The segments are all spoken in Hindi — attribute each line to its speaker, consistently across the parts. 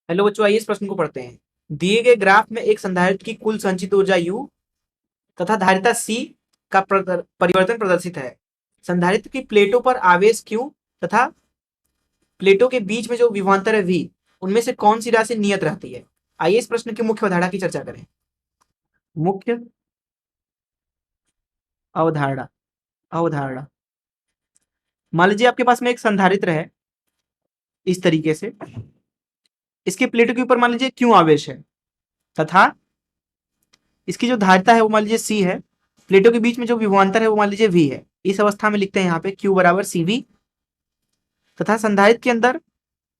Speaker 1: हेलो बच्चों, आइए इस प्रश्न को पढ़ते हैं। दिए गए ग्राफ में एक संधारित्र की कुल संचित ऊर्जा U तथा धारिता C का परिवर्तन प्रदर्शित है। संधारित्र की प्लेटों पर आवेश Q तथा प्लेटों के बीच में जो विभवांतर है V, उनमें से कौन सी राशि नियत रहती है। आइए इस प्रश्न की मुख्य अवधारणा की चर्चा करें। मुख्य अवधारणा अवधारणा मान लीजिए आपके पास में एक संधारित्र है इस तरीके से। इसके प्लेटों के ऊपर मान लीजिए Q आवेश है तथा इसकी जो धारिता है वो मान लीजिए C है। प्लेटों के बीच में जो विभवांतर है वो मान लीजिए V है। इस अवस्था में लिखते हैं यहाँ पे Q बराबर CV तथा संधारित्र के अंदर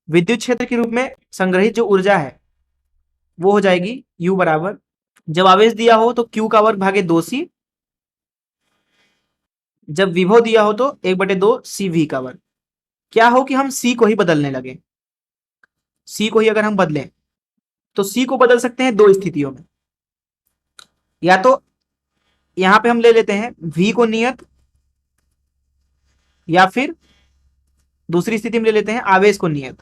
Speaker 1: विद्युत क्षेत्र के रूप में संग्रहित जो ऊर्जा है वो हो जाएगी U बराबर, जब आवेश दिया हो तो Q का वर्ग भागे 2C, जब विभव दिया हो तो 1/2 CV का वर्ग। क्या हो कि हम C को ही बदलने लगे। C को ही अगर हम बदलें तो C को बदल सकते हैं दो स्थितियों में। या तो यहां पे हम ले लेते हैं V को नियत, या फिर दूसरी स्थिति में ले लेते हैं आवेश को नियत।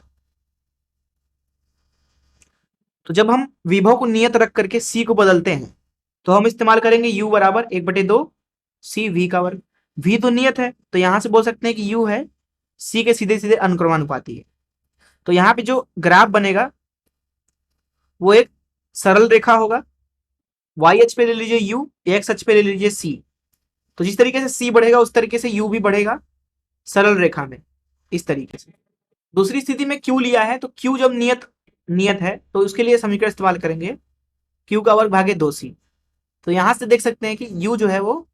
Speaker 1: तो जब हम विभव को नियत रख करके C को बदलते हैं तो हम इस्तेमाल करेंगे U बराबर 1/2 CV का वर्ग। V तो नियत है तो यहां से बोल सकते हैं कि U है C के सीधे सीधे अनुक्रमानुपाती है। तो यहाँ पे जो ग्राफ बनेगा वो एक सरल रेखा होगा। y अक्ष पे ले लीजिए U, x अक्ष पे ले लीजिए C। तो जिस तरीके से C बढ़ेगा उस तरीके से U भी बढ़ेगा सरल रेखा में, इस तरीके से। दूसरी स्थिति में Q लिया है तो Q जब नियत नियत है तो उसके लिए समीकरण इस्तेमाल करेंगे Q का वर्ग भागे 2C। तो यहां से देख सकते हैं कि U जो है वो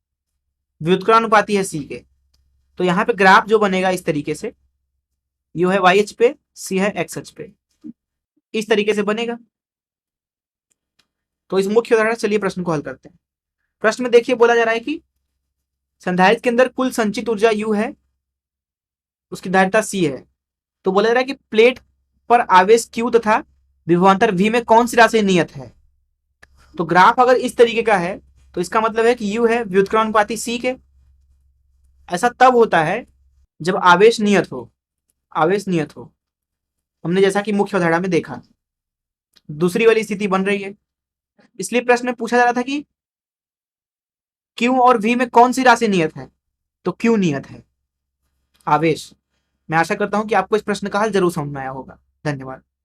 Speaker 1: व्युत्क्रमानुपाती है C के। तो यहाँ पे ग्राफ जो बनेगा इस तरीके से, U है y अक्ष पे, C है x अक्ष पे, इस तरीके से बनेगा। तो इस मुख्य उदाहरण से चलिए प्रश्न को हल करते हैं। प्रश्न में देखिए बोला जा रहा है कि संधारित्र के अंदर कुल संचित ऊर्जा U है, उसकी धारिता C है। तो बोला जा रहा है कि प्लेट पर आवेश Q तथा विभवांतर V में कौन सी राशि नियत है। तो ग्राफ अगर इस तरीके का है तो इसका मतलब है कि U है व्युत्क्रमानुपाती C के। ऐसा तब होता है जब आवेश नियत हो। आवेश नियत हो, हमने जैसा कि मुख्य अवधारणा में देखा। दूसरी वाली स्थिति बन रही है, इसलिए प्रश्न में पूछा जा रहा था कि Q और V में कौन सी राशि नियत है। तो Q नियत है, आवेश। मैं आशा करता हूं कि आपको इस प्रश्न का हल जरूर समझ में आया होगा। धन्यवाद।